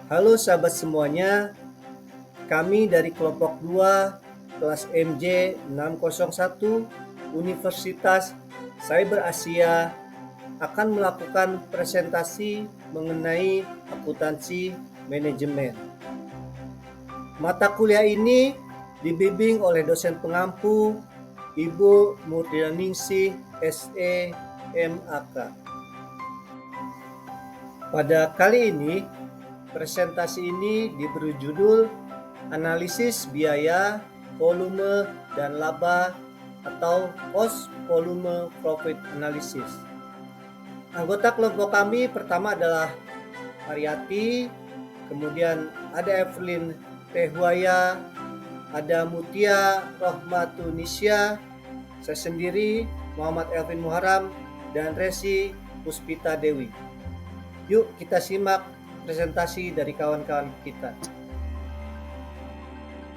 Halo sahabat semuanya, kami dari kelompok 2 kelas MJ 601 Universitas Cyber Asia akan melakukan presentasi mengenai akuntansi manajemen. Mata kuliah ini dibimbing oleh dosen pengampu Ibu Murdianingsih SE MAK. Pada kali ini, presentasi ini diberi judul Analisis Biaya, Volume, dan Laba atau Cost Volume Profit Analysis. Anggota kelompok kami pertama adalah Mariati, kemudian ada Evelyn Tehwaya, ada Mutia Rohmatunisya, saya sendiri Muhammad Elvin Muharam, dan Resi Puspita Dewi. Yuk kita simak presentasi dari kawan-kawan kita.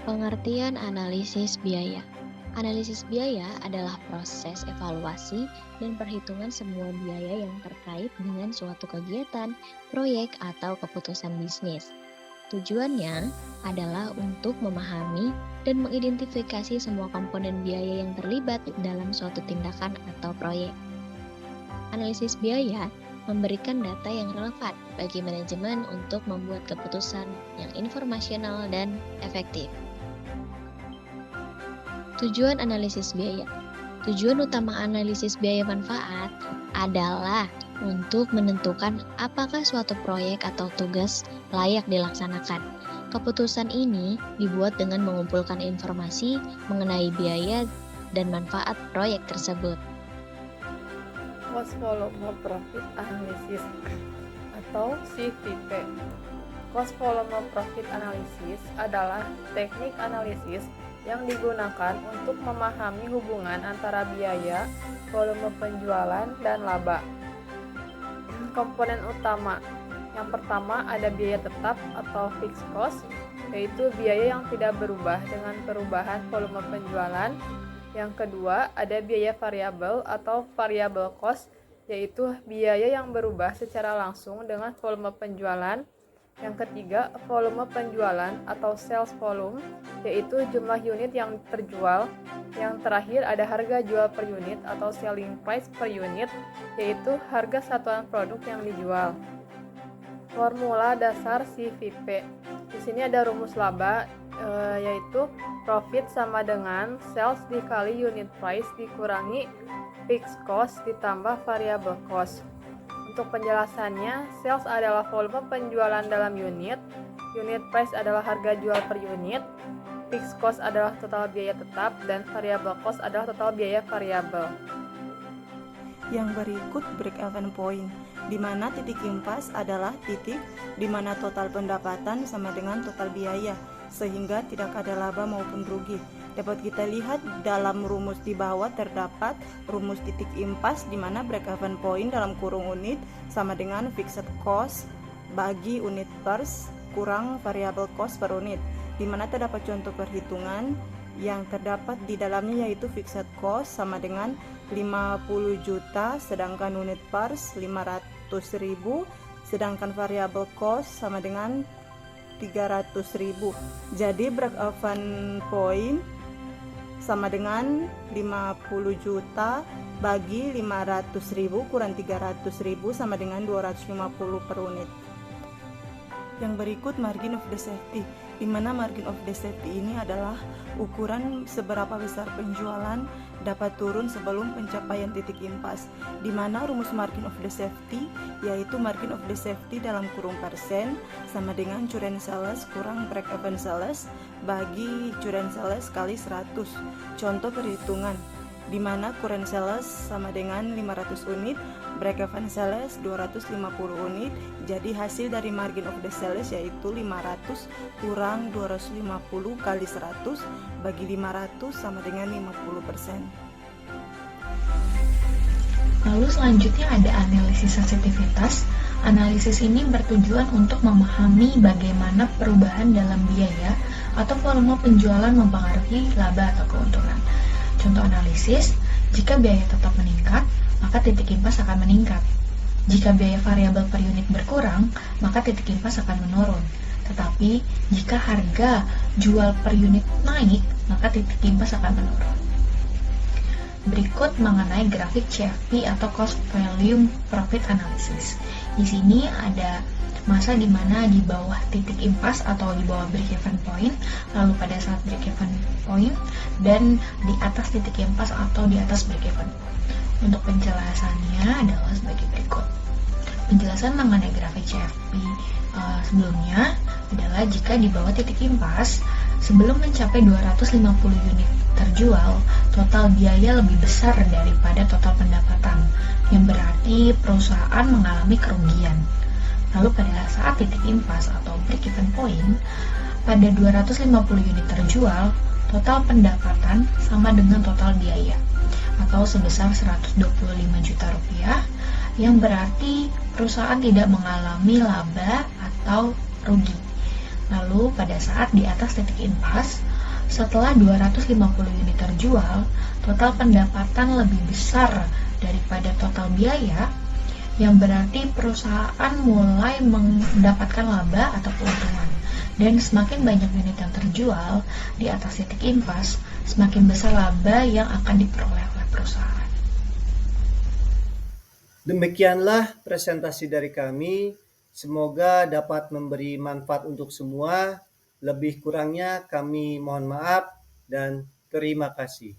Pengertian analisis biaya. Analisis biaya adalah proses evaluasi dan perhitungan semua biaya yang terkait dengan suatu kegiatan, proyek, atau keputusan bisnis. Tujuannya adalah untuk memahami dan mengidentifikasi semua komponen biaya yang terlibat dalam suatu tindakan atau proyek. Analisis biaya memberikan data yang relevan bagi manajemen untuk membuat keputusan yang informasional dan efektif. Tujuan analisis biaya. Tujuan utama analisis biaya manfaat adalah untuk menentukan apakah suatu proyek atau tugas layak dilaksanakan. Keputusan ini dibuat dengan mengumpulkan informasi mengenai biaya dan manfaat proyek tersebut. Cost Volume Profit Analysis atau CVP. Cost Volume Profit Analysis adalah teknik analisis yang digunakan untuk memahami hubungan antara biaya, volume penjualan, dan laba. Komponen utama. Yang pertama ada biaya tetap atau fixed cost, yaitu biaya yang tidak berubah dengan perubahan volume penjualan. Yang kedua ada biaya variabel atau variable cost, yaitu biaya yang berubah secara langsung dengan volume penjualan. Yang ketiga, volume penjualan atau sales volume, yaitu jumlah unit yang terjual. Yang terakhir ada harga jual per unit atau selling price per unit, yaitu harga satuan produk yang dijual. Formula dasar CVP. Di sini ada rumus laba, yaitu profit sama dengan sales dikali unit price dikurangi fixed cost ditambah variable cost. Untuk penjelasannya, sales adalah volume penjualan dalam unit price adalah harga jual per unit, fixed cost adalah total biaya tetap, dan variable cost adalah total biaya variabel. Yang berikut break-even point, di mana titik impas adalah titik di mana total pendapatan sama dengan total biaya, sehingga tidak ada laba maupun rugi. Dapat kita lihat dalam rumus di bawah terdapat rumus titik impas di mana break-even point dalam kurung unit sama dengan fixed cost bagi unit pers kurang variable cost per unit, di mana terdapat contoh perhitungan yang terdapat di dalamnya, yaitu fixed cost sama dengan 50 juta sedangkan unit pers 500.000, sedangkan variable cost sama dengan 300.000. Jadi break-even point sama dengan 50 juta bagi 500.000 kurang 300.000 sama dengan 250 per unit. Yang berikut margin of the safety, di mana margin of the safety ini adalah ukuran seberapa besar penjualan dapat turun sebelum pencapaian titik impas, di mana rumus margin of the safety yaitu margin of the safety dalam kurung persen sama dengan current sales kurang break even sales bagi current sales kali 100. Contoh perhitungan, di mana current sales sama dengan 500 unit, break even sales 250 unit. Jadi hasil dari margin of the sales yaitu 500 kurang 250 kali 100 bagi 500 sama dengan 50%. Lalu selanjutnya ada analisis sensitivitas. Analisis ini bertujuan untuk memahami bagaimana perubahan dalam biaya atau volume penjualan mempengaruhi laba atau keuntungan. Contoh analisis, jika biaya tetap meningkat, maka titik impas akan meningkat. Jika biaya variabel per unit berkurang, maka titik impas akan menurun. Tetapi, jika harga jual per unit naik, maka titik impas akan menurun. Berikut mengenai grafik CFP atau Cost Volume Profit Analysis. Di sini ada masa di mana di bawah titik impas atau di bawah break-even point, lalu pada saat break-even point, dan di atas titik impas atau di atas break-even point. Untuk penjelasannya adalah sebagai berikut. Penjelasan mengenai grafik CFP sebelumnya adalah jika di bawah titik impas, sebelum mencapai 250 unit terjual, total biaya lebih besar daripada total pendapatan, yang berarti perusahaan mengalami kerugian. Lalu pada saat titik impas atau break-even point, pada 250 unit terjual, total pendapatan sama dengan total biaya, atau sebesar 125 juta rupiah, yang berarti perusahaan tidak mengalami laba atau rugi. Lalu pada saat di atas titik impas, setelah 250 unit terjual, total pendapatan lebih besar daripada total biaya, yang berarti perusahaan mulai mendapatkan laba atau keuntungan. Dan semakin banyak unit yang terjual di atas titik impas, semakin besar laba yang akan diperoleh oleh perusahaan. Demikianlah presentasi dari kami. Semoga dapat memberi manfaat untuk semua. Lebih kurangnya kami mohon maaf dan terima kasih.